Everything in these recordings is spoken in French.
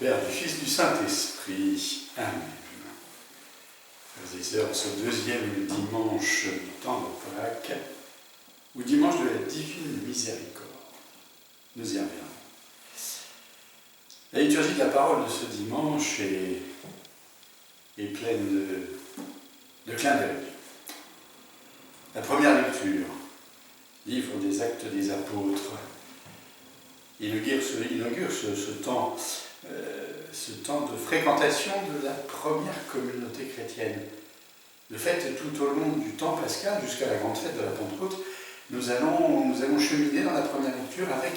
Père, du Fils, du Saint-Esprit. Amen. Frères et sœurs, ce deuxième dimanche du temps de Pâques, ou dimanche de la divine miséricorde, nous y reviendrons. La liturgie de la parole de ce dimanche est pleine de clins d'œil. La première lecture, livre des Actes des Apôtres, inaugure ce temps de fréquentation de la première communauté chrétienne. De fait, tout au long du temps pascal, jusqu'à la grande fête de la Pentecôte, nous allons cheminer dans la première lecture avec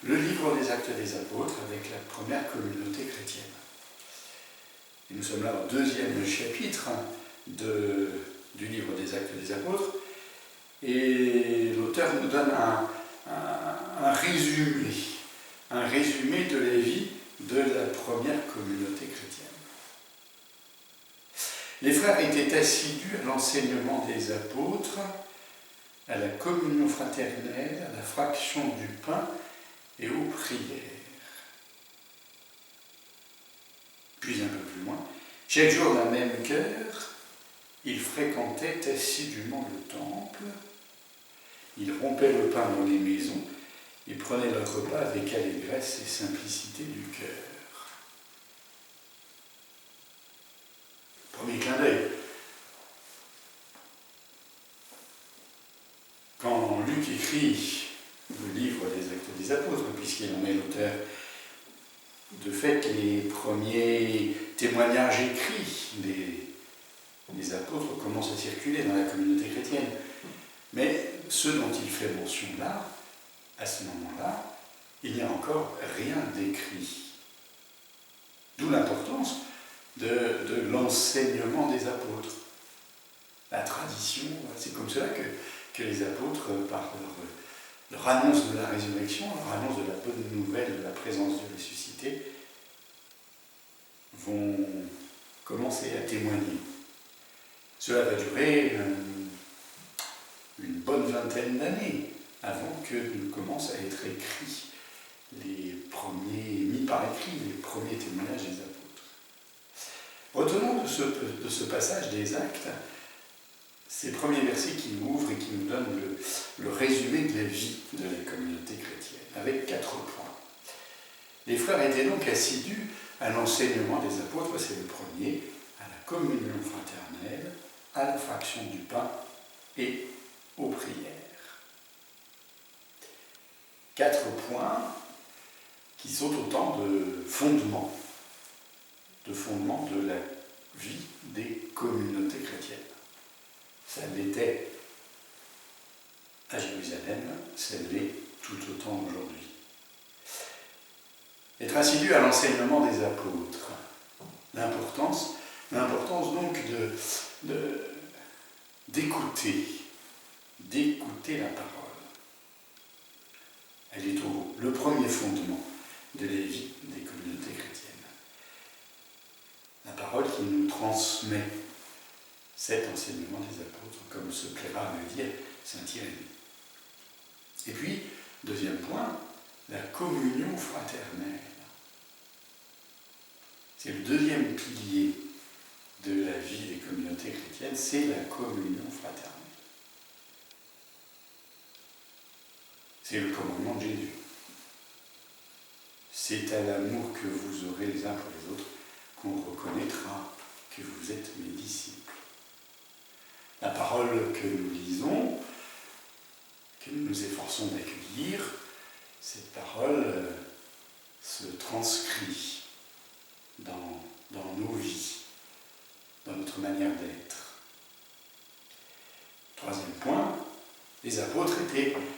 le livre des Actes des Apôtres, avec la première communauté chrétienne. Et nous sommes là au deuxième chapitre du livre des Actes des Apôtres, et l'auteur nous donne un résumé de la vie de la première communauté chrétienne. Les frères étaient assidus à l'enseignement des apôtres, à la communion fraternelle, à la fraction du pain et aux prières. Puis un peu plus loin, chaque jour d'un même cœur, ils fréquentaient assidûment le temple, ils rompaient le pain dans les maisons et prenaient leur repas avec allégresse et simplicité du cœur. Premier clin d'œil. Quand Luc écrit le livre des Actes des Apôtres, puisqu'il en est l'auteur, de fait, les premiers témoignages écrits des apôtres commencent à circuler dans la communauté chrétienne. Mais ceux dont il fait mention là, à ce moment-là, il n'y a encore rien d'écrit. D'où l'importance de l'enseignement des apôtres. La tradition, c'est comme cela que les apôtres, par leur annonce de la résurrection, leur annonce de la bonne nouvelle de la présence du ressuscité, vont commencer à témoigner. Cela va durer une bonne vingtaine d'années avant que ne commencent à être écrits mis par écrit les premiers témoignages des apôtres. Retenons de ce passage des Actes ces premiers versets qui ouvrent et qui nous donnent le résumé de la vie de la communauté chrétienne, avec 4 points. Les frères étaient donc assidus à l'enseignement des apôtres, c'est le premier, à la communion fraternelle, à la fraction du pain et aux prières. 4 points qui sont autant de fondements de la vie des communautés chrétiennes. Ça l'était à Jérusalem, ça l'est tout autant aujourd'hui. Être assidu à l'enseignement des apôtres, l'importance donc d'écouter la parole. Elle est le premier fondement de la vie des communautés chrétiennes. La parole qui nous transmet cet enseignement des apôtres, comme se plaira à le dire saint Irénée. Et puis, deuxième point, la communion fraternelle. C'est le deuxième pilier de la vie des communautés chrétiennes, c'est la communion fraternelle. C'est le commandement de Jésus. C'est à l'amour que vous aurez les uns pour les autres qu'on reconnaîtra que vous êtes mes disciples. La parole que nous lisons, que nous nous efforçons d'accueillir, cette parole se transcrit dans nos vies, dans notre manière d'être. Troisième point, les apôtres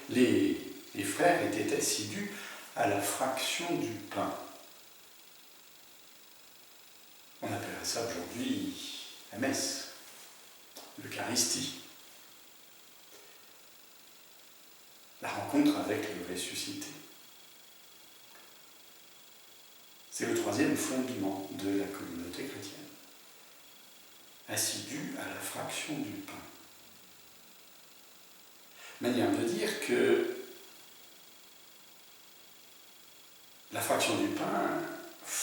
les frères étaient assidus à la fraction du pain. On appellerait ça aujourd'hui la messe, l'Eucharistie. La rencontre avec le ressuscité. C'est le troisième fondement de la communauté chrétienne. Assidus à la fraction du pain. Manière de dire que la fraction du pain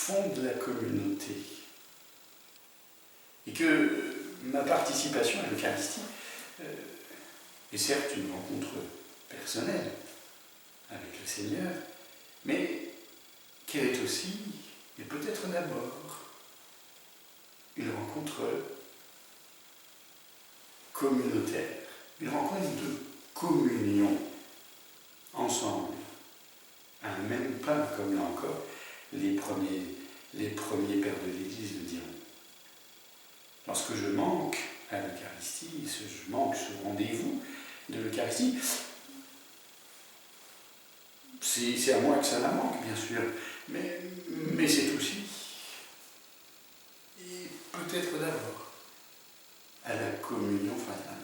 fonde la communauté. Et que ma participation à l'Eucharistie est certes une rencontre personnelle avec le Seigneur, mais qu'elle est aussi, et peut-être d'abord, une rencontre communautaire, une rencontre de communion ensemble, à un même pain, comme là encore les premiers pères de l'Église le diront. Lorsque je manque à l'Eucharistie, je manque ce rendez-vous de l'Eucharistie, c'est à moi que ça la manque, bien sûr, mais c'est aussi, et peut-être d'abord, à la communion fraternelle.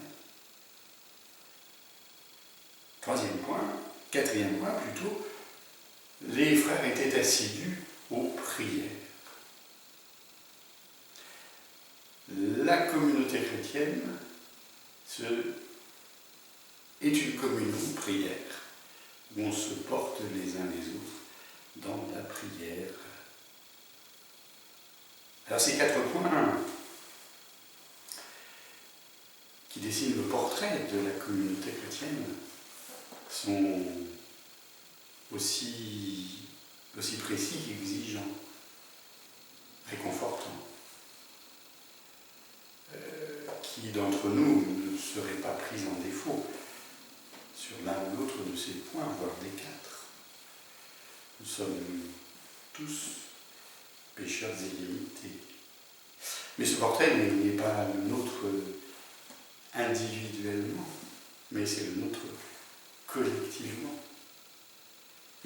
Quatrième point plutôt, les frères étaient assidus aux prières. La communauté chrétienne est une communion de prière, où on se porte les uns les autres dans la prière. Alors ces 4 points qui dessinent le portrait de la communauté chrétienne sont aussi précis qu'exigeants, réconfortants. Qui d'entre nous ne serait pas pris en défaut sur l'un ou l'autre de ces points, voire des 4. Nous sommes tous pécheurs et limités. Mais ce portrait n'est pas le nôtre individuellement, mais c'est le nôtre collectivement.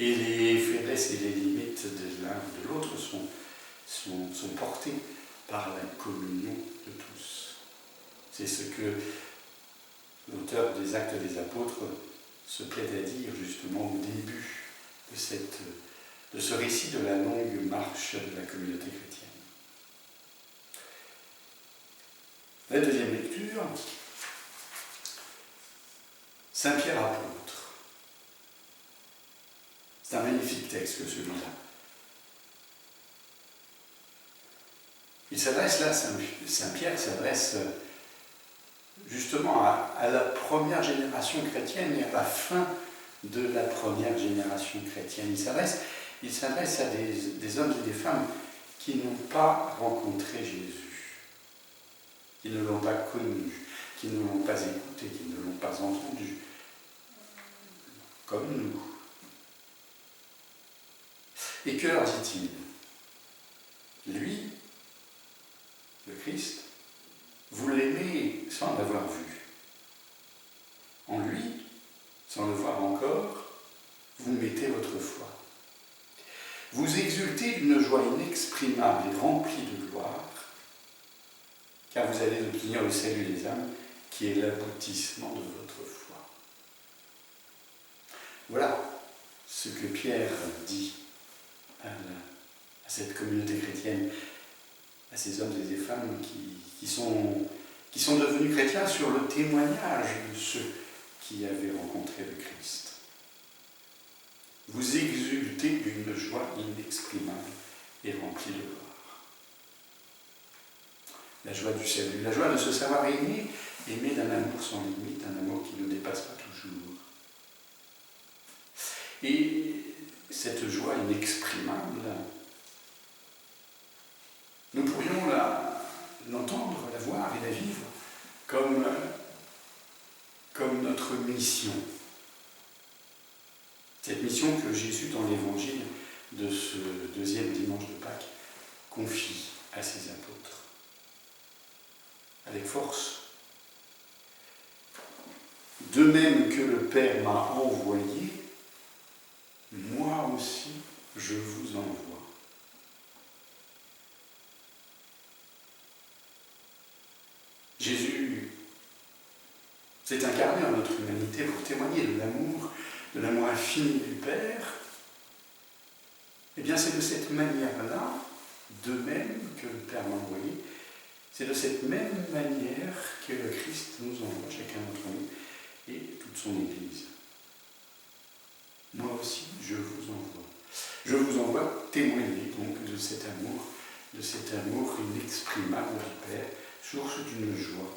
Et les faiblesses et les limites de l'un ou de l'autre sont portées par la communion de tous. C'est ce que l'auteur des Actes des Apôtres se plaît à dire justement au début de ce récit de la longue marche de la communauté chrétienne. La deuxième lecture, Saint Pierre apôtre. C'est un magnifique texte que celui-là. Il s'adresse là, Saint Pierre s'adresse justement à la première génération chrétienne et à la fin de la première génération chrétienne. Il s'adresse à des hommes et des femmes qui n'ont pas rencontré Jésus, qui ne l'ont pas connu, qui ne l'ont pas écouté, qui ne l'ont pas entendu, comme nous. Et que leur dit-il ? Lui, le Christ, vous l'aimez sans l'avoir vu. En lui, sans le voir encore, vous mettez votre foi. Vous exultez d'une joie inexprimable et remplie de gloire, car vous allez obtenir le salut des âmes, qui est l'aboutissement de votre foi. Voilà ce que Pierre dit à cette communauté chrétienne, à ces hommes et ces femmes qui sont devenus chrétiens sur le témoignage de ceux qui avaient rencontré le Christ. Vous exultez d'une joie inexprimable et remplie de gloire. La joie du salut, la joie de se savoir aimer d'un amour sans limite, un amour qui ne dépasse pas toujours. Et cette joie inexprimable, nous pourrions l'entendre, la voir et la vivre comme notre mission. Cette mission que Jésus, dans l'évangile de ce deuxième dimanche de Pâques, confie à ses apôtres. Avec force. De même que le Père m'a envoyé, moi aussi je vous envoie. Jésus s'est incarné en notre humanité pour témoigner de l'amour infini du Père. Eh bien, c'est de cette manière-là, de même que le Père m'a envoyé, c'est de cette même manière que le Christ nous envoie, chacun d'entre nous, et toute son Église. Moi aussi, je vous envoie. Je vous envoie témoigner donc de de cet amour inexprimable du Père, source d'une joie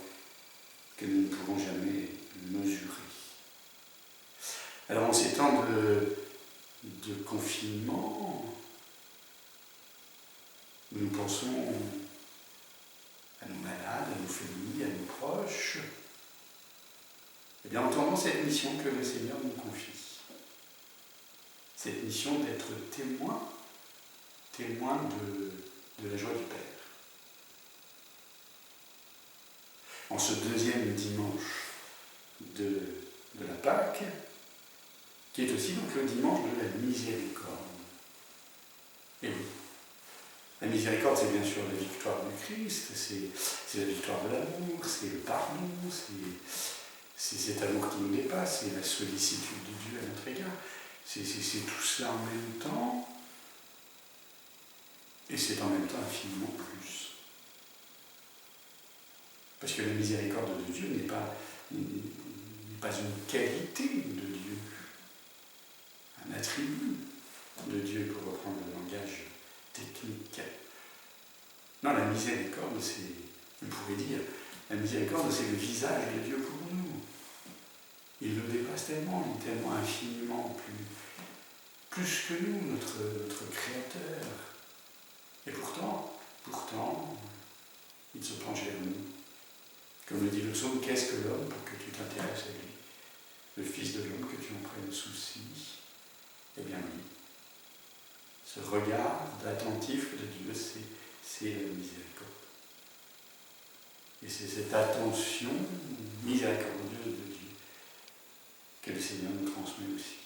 que nous ne pourrons jamais mesurer. Alors en ces temps de confinement, nous pensons à nos malades, à nos familles, à nos proches, eh bien, entendons cette mission que le Seigneur nous confie. Cette mission d'être témoin de la joie du Père. En ce deuxième dimanche de la Pâque, qui est aussi donc le dimanche de la miséricorde. Et oui, la miséricorde, c'est bien sûr la victoire du Christ, c'est la victoire de l'amour, c'est le pardon, c'est cet amour qui nous dépasse, c'est la sollicitude de Dieu à notre égard. C'est tout cela en même temps, et c'est en même temps infiniment plus. Parce que la miséricorde de Dieu n'est pas une qualité de Dieu, un attribut de Dieu, pour reprendre le langage technique. Non, la miséricorde, on pourrait dire, la miséricorde, c'est le visage de Dieu pour nous. Il le dépasse tellement, il est tellement infiniment plus que nous, notre Créateur. Et pourtant, il se penche vers nous. Comme le dit le psaume, qu'est-ce que l'homme pour que tu t'intéresses à lui? Le Fils de l'homme, que tu en prennes souci. Eh bien oui, ce regard attentif de Dieu, c'est la miséricorde. Et c'est cette attention miséricordieuse de Dieu que le Seigneur nous transmet aussi.